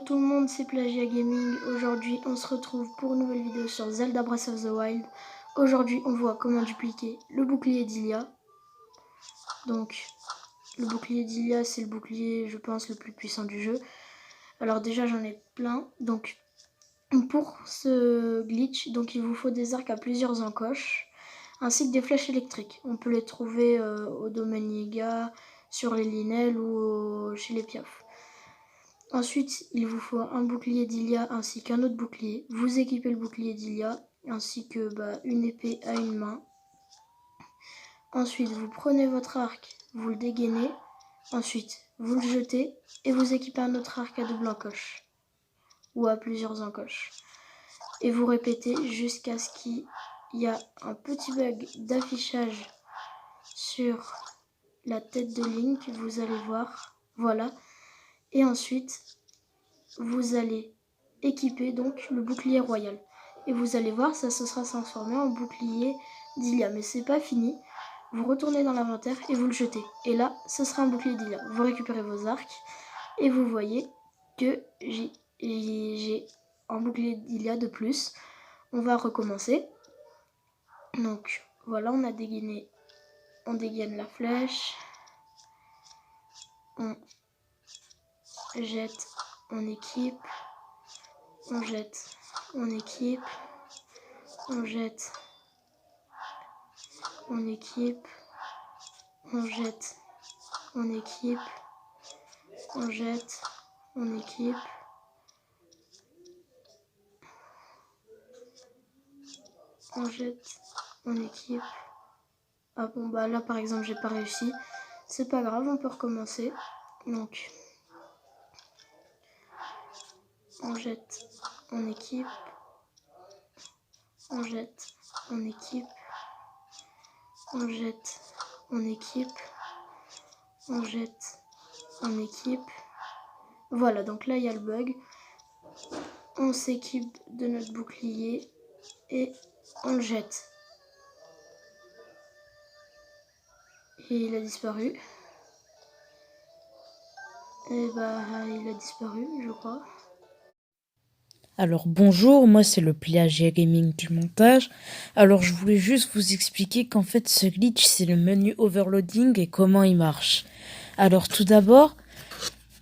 tout le monde, c'est Plagia Gaming. Aujourd'hui, on se retrouve pour une nouvelle vidéo sur Zelda Breath of the Wild. Aujourd'hui, on voit comment dupliquer le bouclier d'Hylia. Donc, le bouclier d'Hylia, c'est le bouclier, je pense, le plus puissant du jeu. Alors déjà, j'en ai plein. Donc, pour ce glitch, donc il vous faut des arcs à plusieurs encoches, ainsi que des flèches électriques. On peut les trouver au domaine Yiga, sur les Linels ou chez les Piaf. Ensuite, il vous faut un bouclier d'Hylia ainsi qu'un autre bouclier. Vous équipez le bouclier d'Hylia ainsi que une épée à une main. Ensuite, vous prenez votre arc, vous le dégainez. Ensuite, vous le jetez et vous équipez un autre arc à double encoche ou à plusieurs encoches. Et vous répétez jusqu'à ce qu'il y a un petit bug d'affichage sur la tête de Link. Vous allez voir, voilà. Et ensuite, vous allez équiper donc le bouclier royal. Et vous allez voir, ça se sera transformé en bouclier d'Hylia. Mais c'est pas fini. Vous retournez dans l'inventaire et vous le jetez. Et là, ce sera un bouclier d'Hylia. Vous récupérez vos arcs et vous voyez que j'ai un bouclier d'Hylia de plus. On va recommencer. Donc voilà, on a dégainé. On dégaine la flèche. On jette, on équipe. On jette, on équipe. On jette, on équipe. On jette, on équipe. On jette, on équipe. On jette, on équipe. Ah bon, bah là par exemple j'ai pas réussi. C'est pas grave, on peut recommencer. Donc on jette, on équipe. On jette, on équipe. On jette, on équipe. On jette, on équipe. Voilà, donc là il y a le bug. On s'équipe de notre bouclier et on le jette. Et il a disparu. Et bah il a disparu, je crois. Alors bonjour, moi c'est le Plagia Gaming du montage. Alors je voulais juste vous expliquer qu'en fait ce glitch c'est le menu overloading et comment il marche. Alors tout d'abord,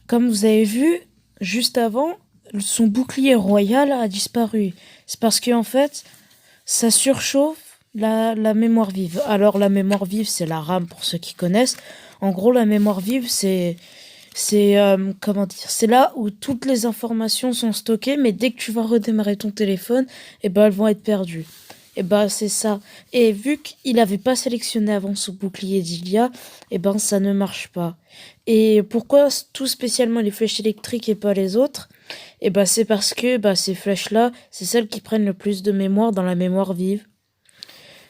comme vous avez vu, juste avant, son bouclier royal a disparu. C'est parce qu'en fait, ça surchauffe la mémoire vive. Alors la mémoire vive c'est la RAM pour ceux qui connaissent. En gros la mémoire vive comment dire, c'est là où toutes les informations sont stockées, mais dès que tu vas redémarrer ton téléphone, et ben elles vont être perdues. Et ben c'est ça. Et vu qu'il n'avait pas sélectionné avant son bouclier d'Hylia, et ben ça ne marche pas. Et pourquoi tout spécialement les flèches électriques et pas les autres? Et ben c'est parce que ces flèches-là, c'est celles qui prennent le plus de mémoire dans la mémoire vive.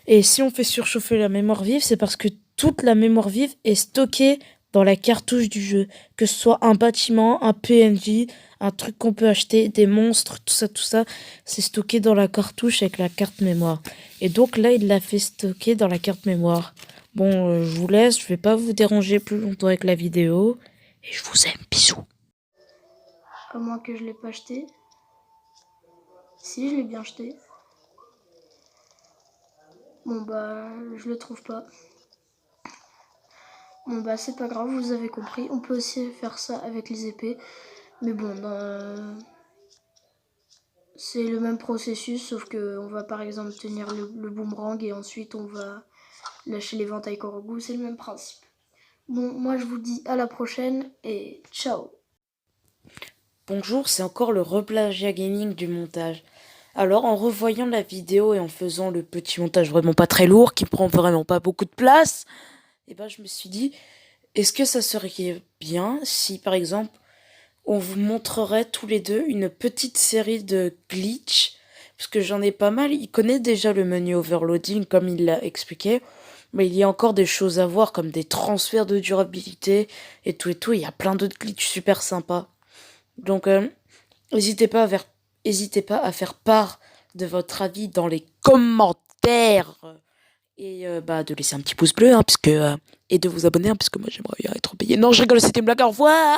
Et si on fait surchauffer la mémoire vive, c'est parce que toute la mémoire vive est stockée dans la cartouche du jeu. Que ce soit un bâtiment, un PNJ, un truc qu'on peut acheter, des monstres, tout ça, c'est stocké dans la cartouche avec la carte mémoire. Et donc là, il l'a fait stocker dans la carte mémoire. Bon, je vous laisse, je vais pas vous déranger plus longtemps avec la vidéo. Et je vous aime, bisous. À moins que je l'ai pas acheté. Si, je l'ai bien acheté. Bon bah, je le trouve pas. Bon bah, c'est pas grave, vous avez compris. On peut aussi faire ça avec les épées. Mais bon, c'est le même processus, sauf que on va par exemple tenir le boomerang et ensuite on va lâcher l'éventail Korogu. C'est le même principe. Bon, moi je vous dis à la prochaine et ciao. Bonjour, c'est encore le Replagia Gaming du montage. Alors, en revoyant la vidéo et en faisant le petit montage vraiment pas très lourd, qui prend vraiment pas beaucoup de place, je me suis dit, est-ce que ça serait bien si, par exemple, on vous montrerait tous les deux une petite série de glitch, parce que j'en ai pas mal. Il connaît déjà le menu overloading, comme il l'a expliqué, mais il y a encore des choses à voir, comme des transferts de durabilité et tout. Il y a plein d'autres glitches super sympas. Donc, n'hésitez pas à faire part de votre avis dans les commentaires et de laisser un petit pouce bleu et de vous abonner puisque moi j'aimerais bien être payé. Non, je rigole, c'était une blague, au revoir.